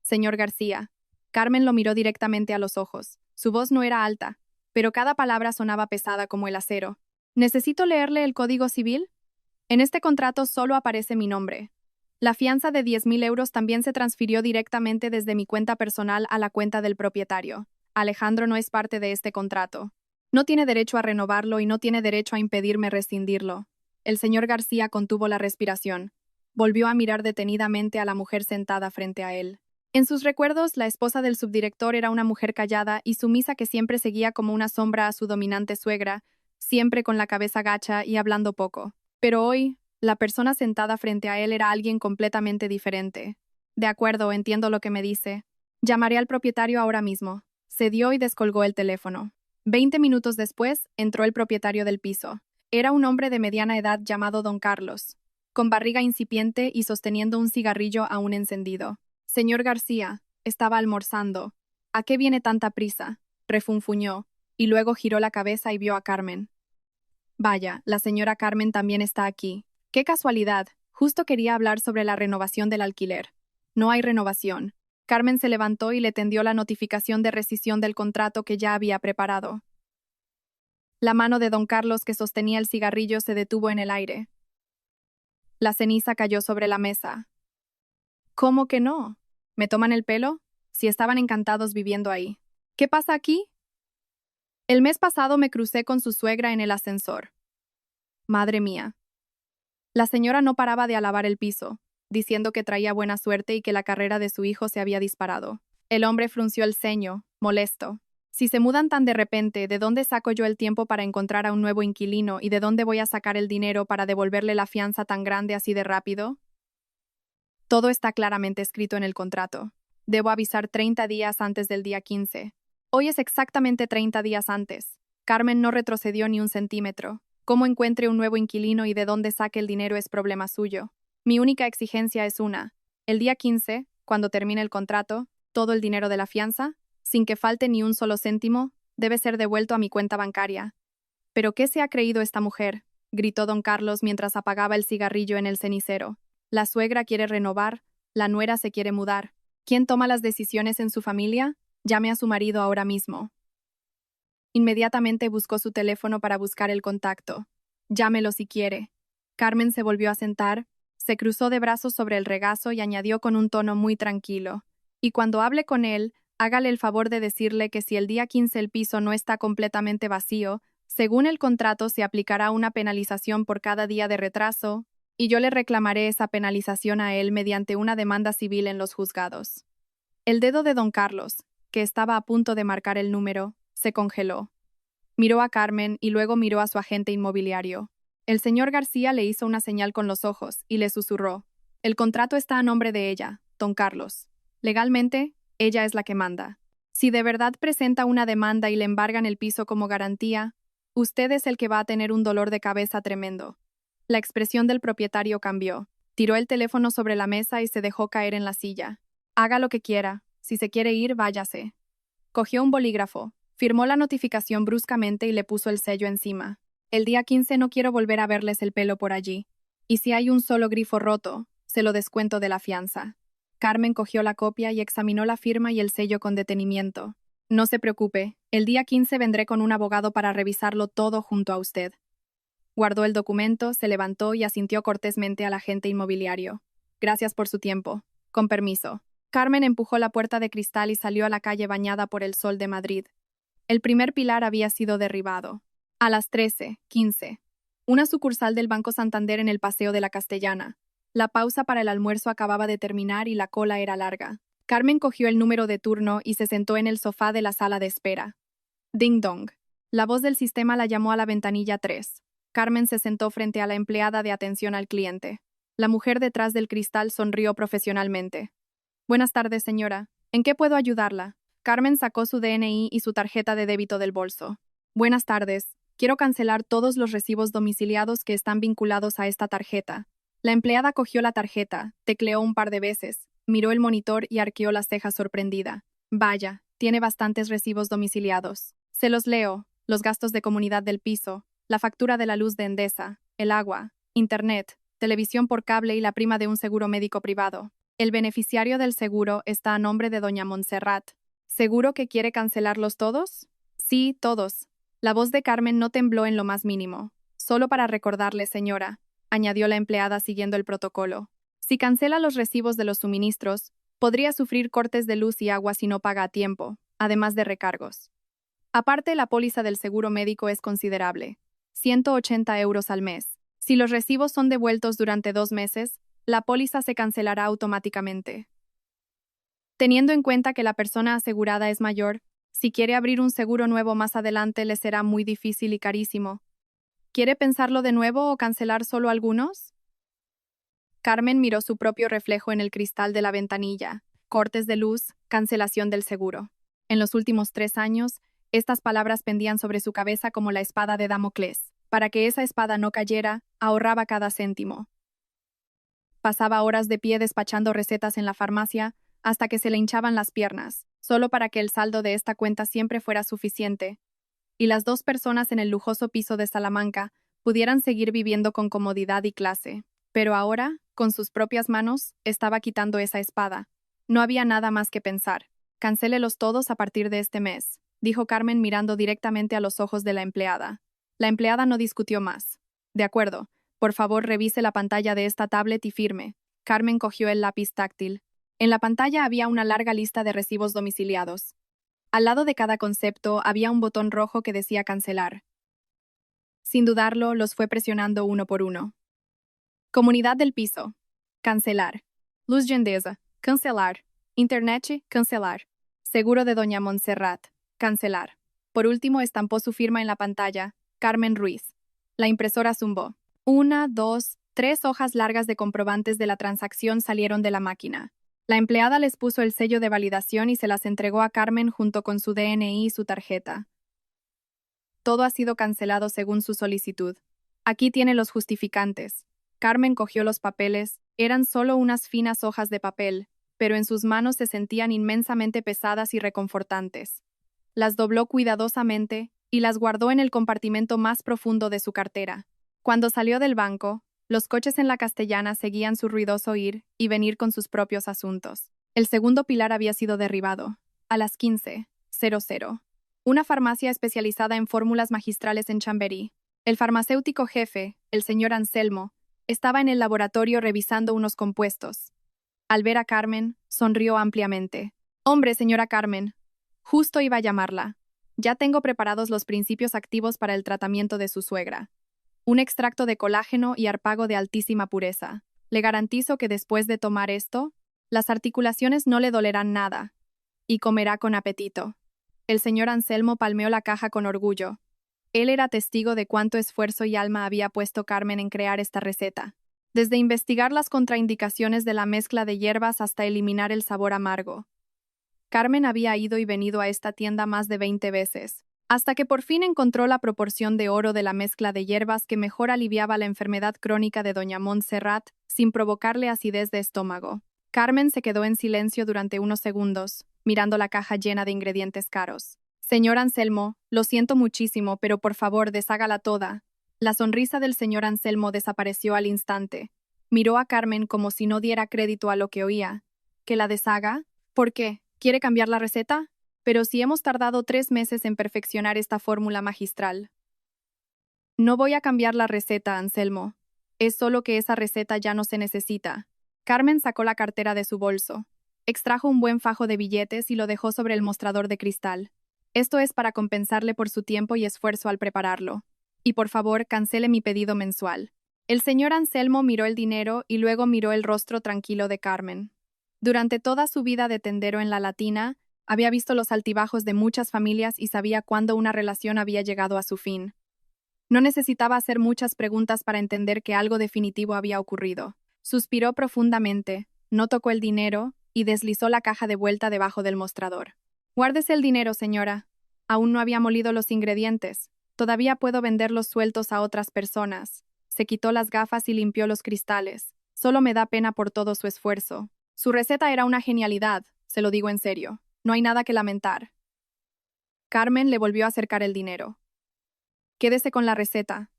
«Señor García». Carmen lo miró directamente a los ojos. Su voz no era alta, pero cada palabra sonaba pesada como el acero. «¿Necesito leerle el Código Civil?» En este contrato solo aparece mi nombre. La fianza de 10.000 euros también se transfirió directamente desde mi cuenta personal a la cuenta del propietario. Alejandro no es parte de este contrato. No tiene derecho a renovarlo y no tiene derecho a impedirme rescindirlo. El señor García contuvo la respiración. Volvió a mirar detenidamente a la mujer sentada frente a él. En sus recuerdos, la esposa del subdirector era una mujer callada y sumisa que siempre seguía como una sombra a su dominante suegra, siempre con la cabeza gacha y hablando poco. Pero hoy, la persona sentada frente a él era alguien completamente diferente. De acuerdo, entiendo lo que me dice. Llamaré al propietario ahora mismo. Cedió y descolgó el teléfono. 20 minutos después, entró el propietario del piso. Era un hombre de mediana edad llamado Don Carlos, con barriga incipiente y sosteniendo un cigarrillo aún encendido. Señor García, estaba almorzando. ¿A qué viene tanta prisa? Refunfuñó, y luego giró la cabeza y vio a Carmen. Vaya, la señora Carmen también está aquí. ¡Qué casualidad! Justo quería hablar sobre la renovación del alquiler. No hay renovación. Carmen se levantó y le tendió la notificación de rescisión del contrato que ya había preparado. La mano de don Carlos que sostenía el cigarrillo se detuvo en el aire. La ceniza cayó sobre la mesa. ¿Cómo que no? ¿Me toman el pelo? Si estaban encantados viviendo ahí. ¿Qué pasa aquí? El mes pasado me crucé con su suegra en el ascensor. Madre mía. La señora no paraba de alabar el piso, diciendo que traía buena suerte y que la carrera de su hijo se había disparado. El hombre frunció el ceño, molesto. Si se mudan tan de repente, ¿de dónde saco yo el tiempo para encontrar a un nuevo inquilino y de dónde voy a sacar el dinero para devolverle la fianza tan grande así de rápido? Todo está claramente escrito en el contrato. Debo avisar 30 días antes del día 15. Hoy es exactamente 30 días antes. Carmen no retrocedió ni un centímetro. Cómo encuentre un nuevo inquilino y de dónde saque el dinero es problema suyo. Mi única exigencia es una. El día 15, cuando termine el contrato, todo el dinero de la fianza, sin que falte ni un solo céntimo, debe ser devuelto a mi cuenta bancaria. ¿Pero qué se ha creído esta mujer?, gritó don Carlos mientras apagaba el cigarrillo en el cenicero. La suegra quiere renovar, la nuera se quiere mudar. ¿Quién toma las decisiones en su familia? Llame a su marido ahora mismo. Inmediatamente buscó su teléfono para buscar el contacto. Llámelo si quiere. Carmen se volvió a sentar, se cruzó de brazos sobre el regazo y añadió con un tono muy tranquilo. Y cuando hable con él, hágale el favor de decirle que si el día 15 el piso no está completamente vacío, según el contrato se aplicará una penalización por cada día de retraso, y yo le reclamaré esa penalización a él mediante una demanda civil en los juzgados. El dedo de don Carlos, que estaba a punto de marcar el número, se congeló. Miró a Carmen y luego miró a su agente inmobiliario. El señor García le hizo una señal con los ojos y le susurró. El contrato está a nombre de ella, don Carlos. Legalmente, ella es la que manda. Si de verdad presenta una demanda y le embargan el piso como garantía, usted es el que va a tener un dolor de cabeza tremendo. La expresión del propietario cambió. Tiró el teléfono sobre la mesa y se dejó caer en la silla. Haga lo que quiera. Si se quiere ir, váyase. Cogió un bolígrafo, firmó la notificación bruscamente y le puso el sello encima. El día 15 no quiero volver a verles el pelo por allí. Y si hay un solo grifo roto, se lo descuento de la fianza. Carmen cogió la copia y examinó la firma y el sello con detenimiento. No se preocupe, el día 15 vendré con un abogado para revisarlo todo junto a usted. Guardó el documento, se levantó y asintió cortésmente al agente inmobiliario. Gracias por su tiempo. Con permiso. Carmen empujó la puerta de cristal y salió a la calle bañada por el sol de Madrid. El primer pilar había sido derribado. A las 13:15. Una sucursal del Banco Santander en el Paseo de la Castellana. La pausa para el almuerzo acababa de terminar y la cola era larga. Carmen cogió el número de turno y se sentó en el sofá de la sala de espera. Ding dong. La voz del sistema la llamó a la ventanilla 3. Carmen se sentó frente a la empleada de atención al cliente. La mujer detrás del cristal sonrió profesionalmente. Buenas tardes, señora. ¿En qué puedo ayudarla? Carmen sacó su DNI y su tarjeta de débito del bolso. Buenas tardes. Quiero cancelar todos los recibos domiciliados que están vinculados a esta tarjeta. La empleada cogió la tarjeta, tecleó un par de veces, miró el monitor y arqueó las cejas sorprendida. Vaya, tiene bastantes recibos domiciliados. Se los leo: los gastos de comunidad del piso, la factura de la luz de Endesa, el agua, internet, televisión por cable y la prima de un seguro médico privado. El beneficiario del seguro está a nombre de doña Montserrat. ¿Seguro que quiere cancelarlos todos? Sí, todos. La voz de Carmen no tembló en lo más mínimo. Solo para recordarle, señora, añadió la empleada siguiendo el protocolo. Si cancela los recibos de los suministros, podría sufrir cortes de luz y agua si no paga a tiempo, además de recargos. Aparte, la póliza del seguro médico es considerable, 180 euros al mes. Si los recibos son devueltos durante 2 meses, la póliza se cancelará automáticamente. Teniendo en cuenta que la persona asegurada es mayor, si quiere abrir un seguro nuevo más adelante le será muy difícil y carísimo. ¿Quiere pensarlo de nuevo o cancelar solo algunos? Carmen miró su propio reflejo en el cristal de la ventanilla. Cortes de luz, cancelación del seguro. En los últimos 3 años, estas palabras pendían sobre su cabeza como la espada de Damocles. Para que esa espada no cayera, ahorraba cada céntimo. Pasaba horas de pie despachando recetas en la farmacia hasta que se le hinchaban las piernas, solo para que el saldo de esta cuenta siempre fuera suficiente, y las 2 personas en el lujoso piso de Salamanca pudieran seguir viviendo con comodidad y clase. Pero ahora, con sus propias manos, estaba quitando esa espada. No había nada más que pensar. Cancélelos todos a partir de este mes, dijo Carmen mirando directamente a los ojos de la empleada. La empleada no discutió más. De acuerdo, por favor revise la pantalla de esta tablet y firme. Carmen cogió el lápiz táctil. En la pantalla había una larga lista de recibos domiciliados. Al lado de cada concepto había un botón rojo que decía cancelar. Sin dudarlo, los fue presionando uno por uno. Comunidad del piso. Cancelar. Luz Gendesa. Cancelar. Internet. Cancelar. Seguro de Doña Montserrat. Cancelar. Por último estampó su firma en la pantalla. Carmen Ruiz. La impresora zumbó. 1, 2, 3 hojas largas de comprobantes de la transacción salieron de la máquina. La empleada les puso el sello de validación y se las entregó a Carmen junto con su DNI y su tarjeta. Todo ha sido cancelado según su solicitud. Aquí tiene los justificantes. Carmen cogió los papeles, eran solo unas finas hojas de papel, pero en sus manos se sentían inmensamente pesadas y reconfortantes. Las dobló cuidadosamente y las guardó en el compartimento más profundo de su cartera. Cuando salió del banco, los coches en la Castellana seguían su ruidoso ir y venir con sus propios asuntos. El segundo pilar había sido derribado. A las 15:00. Una farmacia especializada en fórmulas magistrales en Chamberí. El farmacéutico jefe, el señor Anselmo, estaba en el laboratorio revisando unos compuestos. Al ver a Carmen, sonrió ampliamente. «Hombre, señora Carmen, justo iba a llamarla. Ya tengo preparados los principios activos para el tratamiento de su suegra. Un extracto de colágeno y harpago de altísima pureza. Le garantizo que después de tomar esto, las articulaciones no le dolerán nada. Y comerá con apetito». El señor Anselmo palmeó la caja con orgullo. Él era testigo de cuánto esfuerzo y alma había puesto Carmen en crear esta receta. Desde investigar las contraindicaciones de la mezcla de hierbas hasta eliminar el sabor amargo. Carmen había ido y venido a esta tienda más de 20 veces, hasta que por fin encontró la proporción de oro de la mezcla de hierbas que mejor aliviaba la enfermedad crónica de Doña Montserrat sin provocarle acidez de estómago. Carmen se quedó en silencio durante unos segundos, mirando la caja llena de ingredientes caros. «Señor Anselmo, lo siento muchísimo, pero por favor deshágala toda». La sonrisa del señor Anselmo desapareció al instante. Miró a Carmen como si no diera crédito a lo que oía. ¿Que la deshaga? ¿Por qué? ¿Quiere cambiar la receta? Pero si hemos tardado 3 meses en perfeccionar esta fórmula magistral. No voy a cambiar la receta, Anselmo. Es solo que esa receta ya no se necesita. Carmen sacó la cartera de su bolso. Extrajo un buen fajo de billetes y lo dejó sobre el mostrador de cristal. Esto es para compensarle por su tiempo y esfuerzo al prepararlo. Y por favor, cancele mi pedido mensual. El señor Anselmo miró el dinero y luego miró el rostro tranquilo de Carmen. Durante toda su vida de tendero en la Latina, había visto los altibajos de muchas familias y sabía cuándo una relación había llegado a su fin. No necesitaba hacer muchas preguntas para entender que algo definitivo había ocurrido. Suspiró profundamente, no tocó el dinero y deslizó la caja de vuelta debajo del mostrador. «Guárdese el dinero, señora. Aún no había molido los ingredientes. Todavía puedo venderlos sueltos a otras personas». Se quitó las gafas y limpió los cristales. «Solo me da pena por todo su esfuerzo. Su receta era una genialidad, se lo digo en serio. No hay nada que lamentar». Carmen le volvió a acercar el dinero. «Quédese con la receta.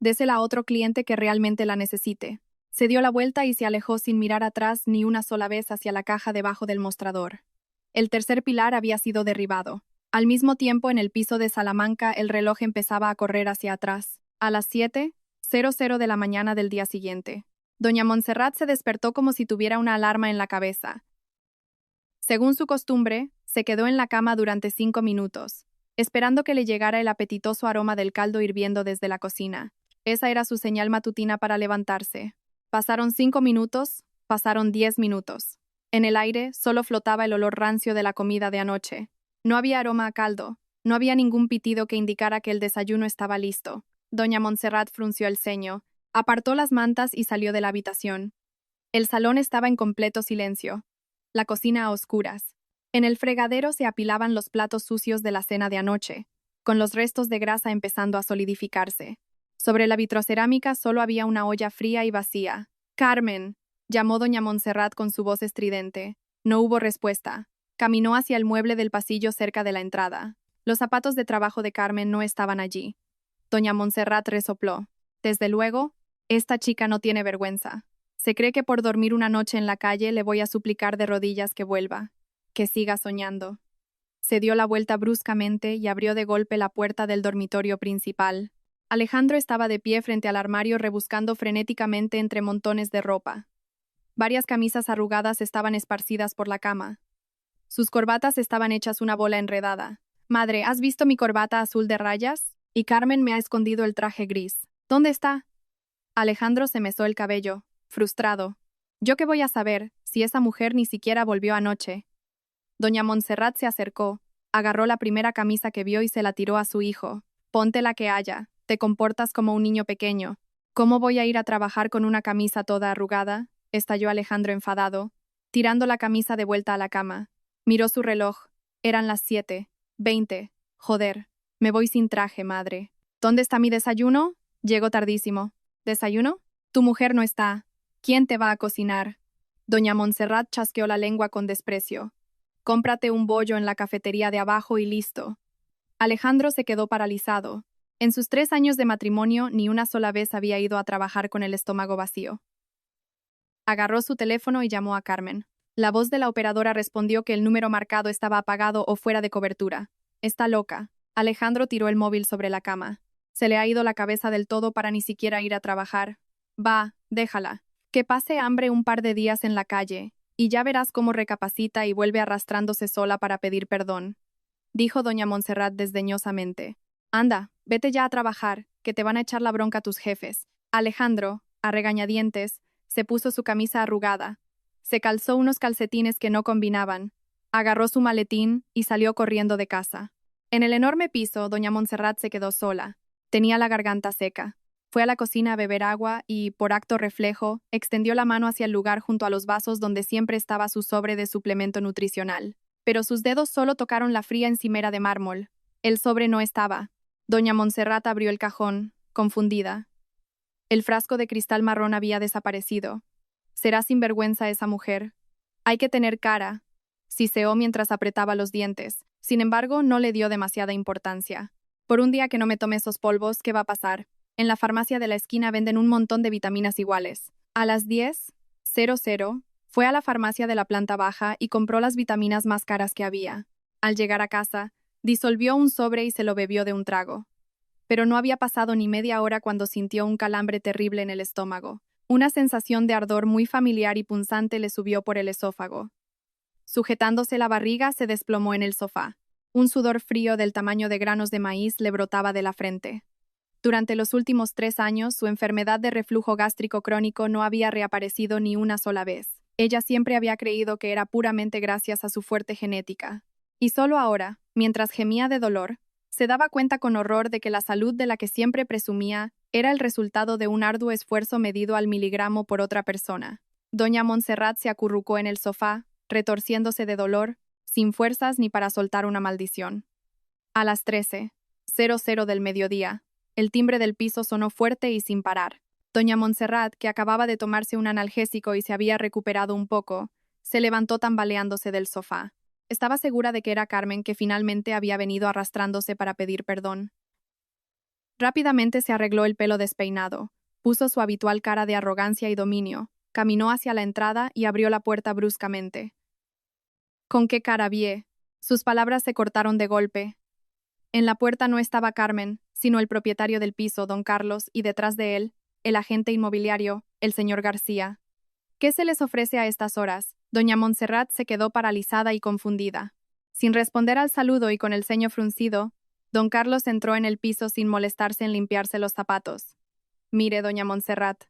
Désela a otro cliente que realmente la necesite». Se dio la vuelta y se alejó sin mirar atrás ni una sola vez hacia la caja debajo del mostrador. El tercer pilar había sido derribado. Al mismo tiempo, en el piso de Salamanca, el reloj empezaba a correr hacia atrás. A las 7:00, 00 de la mañana del día siguiente. Doña Montserrat se despertó como si tuviera una alarma en la cabeza. Según su costumbre, se quedó en la cama durante 5 minutos, esperando que le llegara el apetitoso aroma del caldo hirviendo desde la cocina. Esa era su señal matutina para levantarse. Pasaron 5 minutos, pasaron 10 minutos. En el aire solo flotaba el olor rancio de la comida de anoche. No había aroma a caldo, no había ningún pitido que indicara que el desayuno estaba listo. Doña Montserrat frunció el ceño, apartó las mantas y salió de la habitación. El salón estaba en completo silencio, la cocina a oscuras. En el fregadero se apilaban los platos sucios de la cena de anoche, con los restos de grasa empezando a solidificarse. Sobre la vitrocerámica solo había una olla fría y vacía. «Carmen», llamó doña Montserrat con su voz estridente. No hubo respuesta. Caminó hacia el mueble del pasillo cerca de la entrada. Los zapatos de trabajo de Carmen no estaban allí. Doña Montserrat resopló. Desde luego, esta chica no tiene vergüenza. Se cree que por dormir una noche en la calle le voy a suplicar de rodillas que vuelva, que siga soñando. Se dio la vuelta bruscamente y abrió de golpe la puerta del dormitorio principal. Alejandro estaba de pie frente al armario rebuscando frenéticamente entre montones de ropa. Varias camisas arrugadas estaban esparcidas por la cama. Sus corbatas estaban hechas una bola enredada. «Madre, ¿has visto mi corbata azul de rayas? Y Carmen me ha escondido el traje gris. ¿Dónde está?» Alejandro se mesó el cabello, frustrado. «¿Yo qué voy a saber, si esa mujer ni siquiera volvió anoche?» Doña Montserrat se acercó, agarró la primera camisa que vio y se la tiró a su hijo. «Ponte la que haya, te comportas como un niño pequeño. ¿Cómo voy a ir a trabajar con una camisa toda arrugada?», estalló Alejandro enfadado, tirando la camisa de vuelta a la cama. Miró su reloj. Eran las 7:20. «Joder, me voy sin traje, madre. ¿Dónde está mi desayuno? Llego tardísimo». «¿Desayuno? Tu mujer no está. ¿Quién te va a cocinar?» Doña Montserrat chasqueó la lengua con desprecio. «Cómprate un bollo en la cafetería de abajo y listo». Alejandro se quedó paralizado. En sus 3 años de matrimonio ni una sola vez había ido a trabajar con el estómago vacío. Agarró su teléfono y llamó a Carmen. La voz de la operadora respondió que el número marcado estaba apagado o fuera de cobertura. «Está loca». Alejandro tiró el móvil sobre la cama. Se le ha ido la cabeza del todo para ni siquiera ir a trabajar. «Va, déjala. Que pase hambre un par de días en la calle, y ya verás cómo recapacita y vuelve arrastrándose sola para pedir perdón», dijo doña Montserrat desdeñosamente. «Anda, vete ya a trabajar, que te van a echar la bronca tus jefes». Alejandro, a regañadientes, se puso su camisa arrugada, se calzó unos calcetines que no combinaban, agarró su maletín y salió corriendo de casa. En el enorme piso, doña Montserrat se quedó sola. Tenía la garganta seca. Fue a la cocina a beber agua y, por acto reflejo, extendió la mano hacia el lugar junto a los vasos donde siempre estaba su sobre de suplemento nutricional. Pero sus dedos solo tocaron la fría encimera de mármol. El sobre no estaba. Doña Montserrat abrió el cajón, confundida. El frasco de cristal marrón había desaparecido. «Será sinvergüenza esa mujer. Hay que tener cara», siseó mientras apretaba los dientes. Sin embargo, no le dio demasiada importancia. «Por un día que no me tome esos polvos, ¿qué va a pasar? En la farmacia de la esquina venden un montón de vitaminas iguales». A las 10:00, fue a la farmacia de la planta baja y compró las vitaminas más caras que había. Al llegar a casa, disolvió un sobre y se lo bebió de un trago. Pero no había pasado ni media hora cuando sintió un calambre terrible en el estómago. Una sensación de ardor muy familiar y punzante le subió por el esófago. Sujetándose la barriga, se desplomó en el sofá. Un sudor frío del tamaño de granos de maíz le brotaba de la frente. Durante los últimos 3 años, su enfermedad de reflujo gástrico crónico no había reaparecido ni una sola vez. Ella siempre había creído que era puramente gracias a su fuerte genética. Y solo ahora, mientras gemía de dolor, se daba cuenta con horror de que la salud de la que siempre presumía era el resultado de un arduo esfuerzo medido al miligramo por otra persona. Doña Montserrat se acurrucó en el sofá, retorciéndose de dolor, sin fuerzas ni para soltar una maldición. A las 13:00 del mediodía, el timbre del piso sonó fuerte y sin parar. Doña Montserrat, que acababa de tomarse un analgésico y se había recuperado un poco, se levantó tambaleándose del sofá. Estaba segura de que era Carmen, que finalmente había venido arrastrándose para pedir perdón. Rápidamente se arregló el pelo despeinado, puso su habitual cara de arrogancia y dominio, caminó hacia la entrada y abrió la puerta bruscamente. «¿Con qué cara vie?» Sus palabras se cortaron de golpe. En la puerta no estaba Carmen, sino el propietario del piso, don Carlos, y detrás de él, el agente inmobiliario, el señor García. ¿Qué se les ofrece a estas horas? Doña Montserrat se quedó paralizada y confundida. Sin responder al saludo y con el ceño fruncido, don Carlos entró en el piso sin molestarse en limpiarse los zapatos. Mire, doña Montserrat,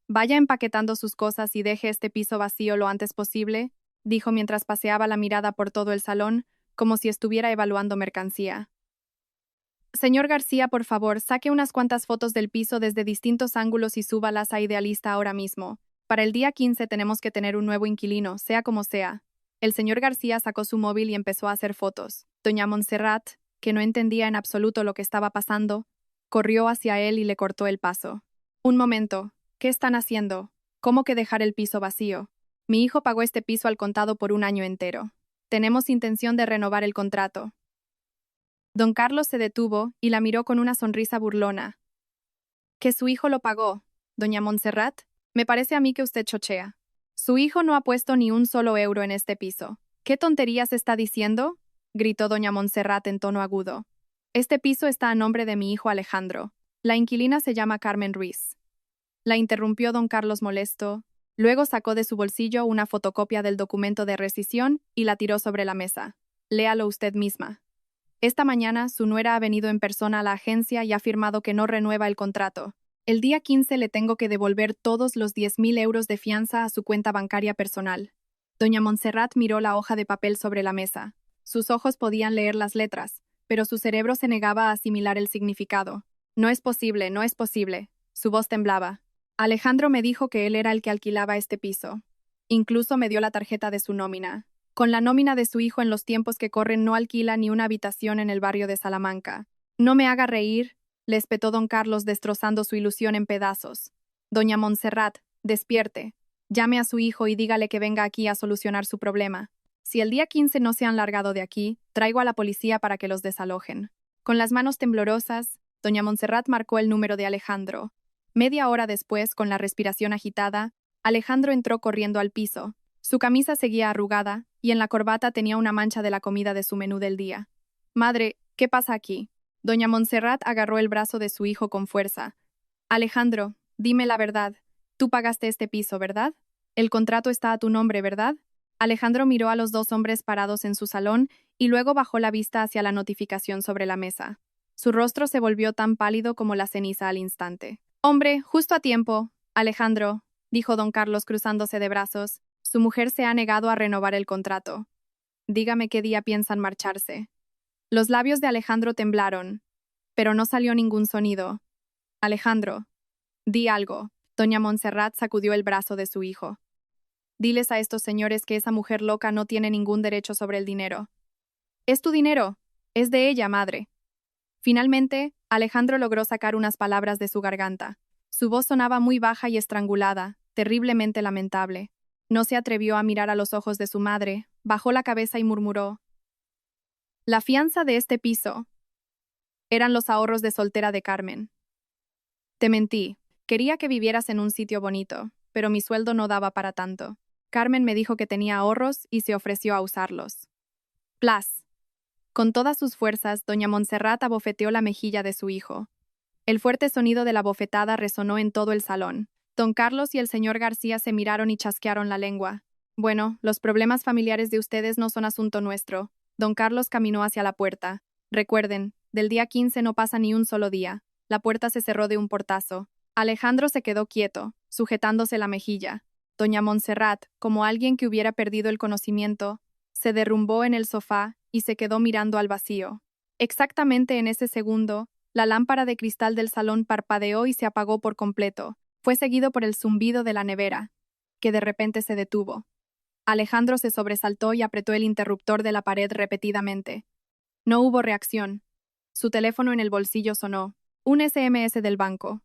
vaya empaquetando sus cosas y deje este piso vacío lo antes posible, dijo mientras paseaba la mirada por todo el salón, como si estuviera evaluando mercancía. Señor García, por favor, saque unas cuantas fotos del piso desde distintos ángulos y súbalas a Idealista ahora mismo. Para el día 15 tenemos que tener un nuevo inquilino, sea como sea. El señor García sacó su móvil y empezó a hacer fotos. Doña Montserrat, que no entendía en absoluto lo que estaba pasando, corrió hacia él y le cortó el paso. Un momento, ¿qué están haciendo? ¿Cómo que dejar el piso vacío? Mi hijo pagó este piso al contado por un año entero. Tenemos intención de renovar el contrato. Don Carlos se detuvo y la miró con una sonrisa burlona. ¿Que su hijo lo pagó, doña Montserrat? Me parece a mí que usted chochea. Su hijo no ha puesto ni un solo euro en este piso. ¿Qué tonterías está diciendo?, gritó doña Montserrat en tono agudo. Este piso está a nombre de mi hijo Alejandro. La inquilina se llama Carmen Ruiz. La interrumpió don Carlos molesto. Luego sacó de su bolsillo una fotocopia del documento de rescisión y la tiró sobre la mesa. Léalo usted misma. Esta mañana su nuera ha venido en persona a la agencia y ha afirmado que no renueva el contrato. El día 15 le tengo que devolver todos los 10.000 euros de fianza a su cuenta bancaria personal. Doña Montserrat miró la hoja de papel sobre la mesa. Sus ojos podían leer las letras, pero su cerebro se negaba a asimilar el significado. No es posible, no es posible. Su voz temblaba. Alejandro me dijo que él era el que alquilaba este piso. Incluso me dio la tarjeta de su nómina. Con la nómina de su hijo en los tiempos que corren no alquila ni una habitación en el barrio de Salamanca. No me haga reír, le espetó don Carlos destrozando su ilusión en pedazos. Doña Montserrat, despierte. Llame a su hijo y dígale que venga aquí a solucionar su problema. Si el día 15 no se han largado de aquí, traigo a la policía para que los desalojen. Con las manos temblorosas, doña Montserrat marcó el número de Alejandro. Media hora después, con la respiración agitada, Alejandro entró corriendo al piso. Su camisa seguía arrugada, y en la corbata tenía una mancha de la comida de su menú del día. Madre, ¿qué pasa aquí? Doña Montserrat agarró el brazo de su hijo con fuerza. Alejandro, dime la verdad. Tú pagaste este piso, ¿verdad? El contrato está a tu nombre, ¿verdad? Alejandro miró a los dos hombres parados en su salón y luego bajó la vista hacia la notificación sobre la mesa. Su rostro se volvió tan pálido como la ceniza al instante. Hombre, justo a tiempo. Alejandro, dijo don Carlos cruzándose de brazos. Su mujer se ha negado a renovar el contrato. Dígame qué día piensan marcharse. Los labios de Alejandro temblaron, pero no salió ningún sonido. Alejandro, di algo. Doña Montserrat sacudió el brazo de su hijo. Diles a estos señores que esa mujer loca no tiene ningún derecho sobre el dinero. Es tu dinero. Es de ella, madre. Finalmente, Alejandro logró sacar unas palabras de su garganta. Su voz sonaba muy baja y estrangulada, terriblemente lamentable. No se atrevió a mirar a los ojos de su madre, bajó la cabeza y murmuró: la fianza de este piso eran los ahorros de soltera de Carmen. Te mentí. Quería que vivieras en un sitio bonito, pero mi sueldo no daba para tanto. Carmen me dijo que tenía ahorros y se ofreció a usarlos. Plas. Con todas sus fuerzas, doña Montserrat abofeteó la mejilla de su hijo. El fuerte sonido de la bofetada resonó en todo el salón. Don Carlos y el señor García se miraron y chasquearon la lengua. Bueno, los problemas familiares de ustedes no son asunto nuestro. Don Carlos caminó hacia la puerta. Recuerden, del día 15 no pasa ni un solo día. La puerta se cerró de un portazo. Alejandro se quedó quieto, sujetándose la mejilla. Doña Montserrat, como alguien que hubiera perdido el conocimiento, se derrumbó en el sofá y se quedó mirando al vacío. Exactamente en ese segundo, la lámpara de cristal del salón parpadeó y se apagó por completo. Fue seguido por el zumbido de la nevera, que de repente se detuvo. Alejandro se sobresaltó y apretó el interruptor de la pared repetidamente. No hubo reacción. Su teléfono en el bolsillo sonó. Un SMS del banco.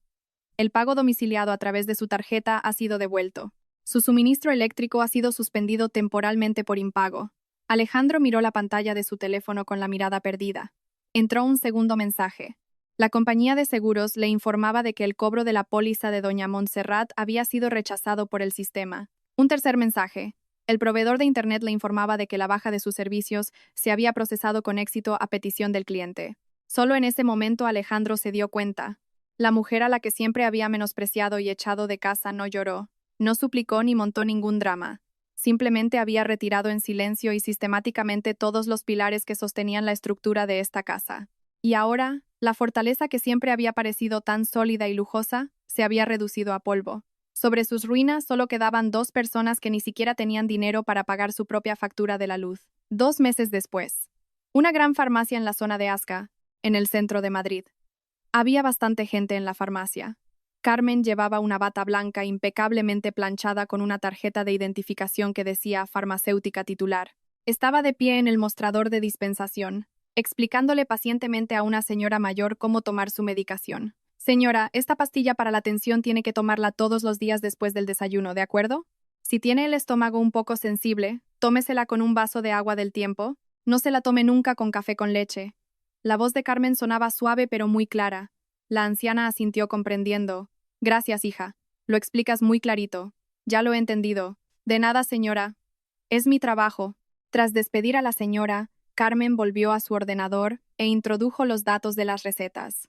El pago domiciliado a través de su tarjeta ha sido devuelto. Su suministro eléctrico ha sido suspendido temporalmente por impago. Alejandro miró la pantalla de su teléfono con la mirada perdida. Entró un segundo mensaje. La compañía de seguros le informaba de que el cobro de la póliza de doña Montserrat había sido rechazado por el sistema. Un tercer mensaje. El proveedor de Internet le informaba de que la baja de sus servicios se había procesado con éxito a petición del cliente. Solo en ese momento Alejandro se dio cuenta. La mujer a la que siempre había menospreciado y echado de casa no lloró, no suplicó ni montó ningún drama. Simplemente había retirado en silencio y sistemáticamente todos los pilares que sostenían la estructura de esta casa. Y ahora, la fortaleza que siempre había parecido tan sólida y lujosa, se había reducido a polvo. Sobre sus ruinas solo quedaban 2 personas que ni siquiera tenían dinero para pagar su propia factura de la luz. 2 meses después. Una gran farmacia en la zona de Asca, en el centro de Madrid. Había bastante gente en la farmacia. Carmen llevaba una bata blanca impecablemente planchada con una tarjeta de identificación que decía farmacéutica titular. Estaba de pie en el mostrador de dispensación, explicándole pacientemente a una señora mayor cómo tomar su medicación. Señora, esta pastilla para la tensión tiene que tomarla todos los días después del desayuno, ¿de acuerdo? Si tiene el estómago un poco sensible, tómesela con un vaso de agua del tiempo. No se la tome nunca con café con leche. La voz de Carmen sonaba suave pero muy clara. La anciana asintió comprendiendo. Gracias, hija. Lo explicas muy clarito. Ya lo he entendido. De nada, señora. Es mi trabajo. Tras despedir a la señora, Carmen volvió a su ordenador e introdujo los datos de las recetas.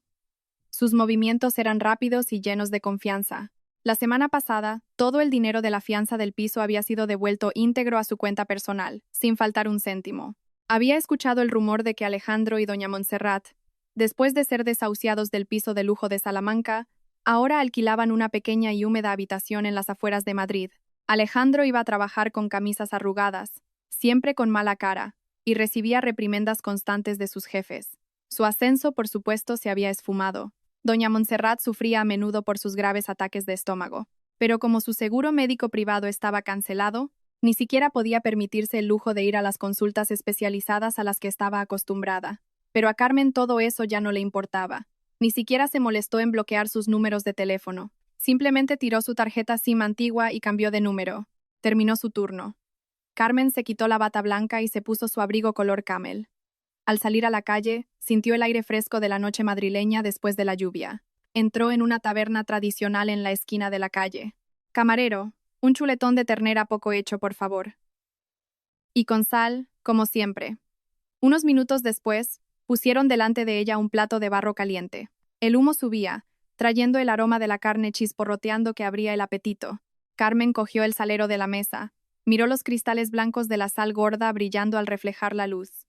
Sus movimientos eran rápidos y llenos de confianza. La semana pasada, todo el dinero de la fianza del piso había sido devuelto íntegro a su cuenta personal, sin faltar un céntimo. Había escuchado el rumor de que Alejandro y doña Montserrat, después de ser desahuciados del piso de lujo de Salamanca, ahora alquilaban una pequeña y húmeda habitación en las afueras de Madrid. Alejandro iba a trabajar con camisas arrugadas, siempre con mala cara, y recibía reprimendas constantes de sus jefes. Su ascenso, por supuesto, se había esfumado. Doña Montserrat sufría a menudo por sus graves ataques de estómago, pero como su seguro médico privado estaba cancelado, ni siquiera podía permitirse el lujo de ir a las consultas especializadas a las que estaba acostumbrada. Pero a Carmen todo eso ya no le importaba. Ni siquiera se molestó en bloquear sus números de teléfono. Simplemente tiró su tarjeta SIM antigua y cambió de número. Terminó su turno. Carmen se quitó la bata blanca y se puso su abrigo color camel. Al salir a la calle, sintió el aire fresco de la noche madrileña después de la lluvia. Entró en una taberna tradicional en la esquina de la calle. Camarero, un chuletón de ternera poco hecho, por favor. Y con sal, como siempre. Unos minutos después, pusieron delante de ella un plato de barro caliente. El humo subía, trayendo el aroma de la carne chisporroteando que abría el apetito. Carmen cogió el salero de la mesa, miró los cristales blancos de la sal gorda brillando al reflejar la luz.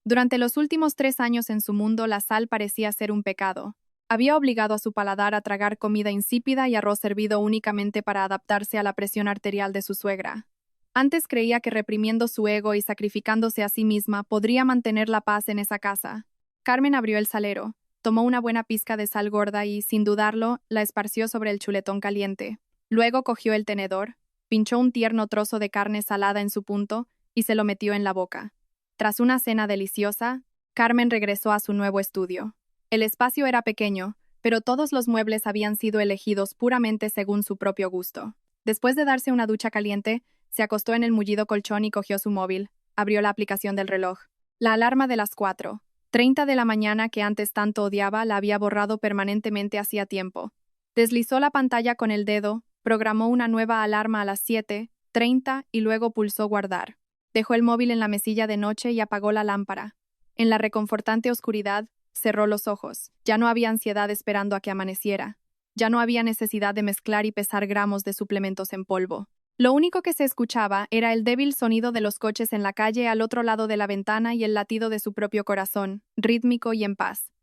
Durante los últimos 3 años en su mundo, la sal parecía ser un pecado. Había obligado a su paladar a tragar comida insípida y arroz servido únicamente para adaptarse a la presión arterial de su suegra. Antes creía que reprimiendo su ego y sacrificándose a sí misma podría mantener la paz en esa casa. Carmen abrió el salero, tomó una buena pizca de sal gorda y, sin dudarlo, la esparció sobre el chuletón caliente. Luego cogió el tenedor, pinchó un tierno trozo de carne salada en su punto y se lo metió en la boca. Tras una cena deliciosa, Carmen regresó a su nuevo estudio. El espacio era pequeño, pero todos los muebles habían sido elegidos puramente según su propio gusto. Después de darse una ducha caliente, se acostó en el mullido colchón y cogió su móvil. Abrió la aplicación del reloj. La alarma de las 4:30 de la mañana que antes tanto odiaba la había borrado permanentemente hacía tiempo. Deslizó la pantalla con el dedo, programó una nueva alarma a las 7:30 y luego pulsó guardar. Dejó el móvil en la mesilla de noche y apagó la lámpara. En la reconfortante oscuridad, cerró los ojos. Ya no había ansiedad esperando a que amaneciera. Ya no había necesidad de mezclar y pesar gramos de suplementos en polvo. Lo único que se escuchaba era el débil sonido de los coches en la calle al otro lado de la ventana y el latido de su propio corazón, rítmico y en paz.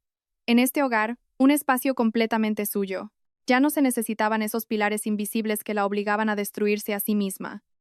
En este hogar, un espacio completamente suyo. Ya no se necesitaban esos pilares invisibles que la obligaban a destruirse a sí misma.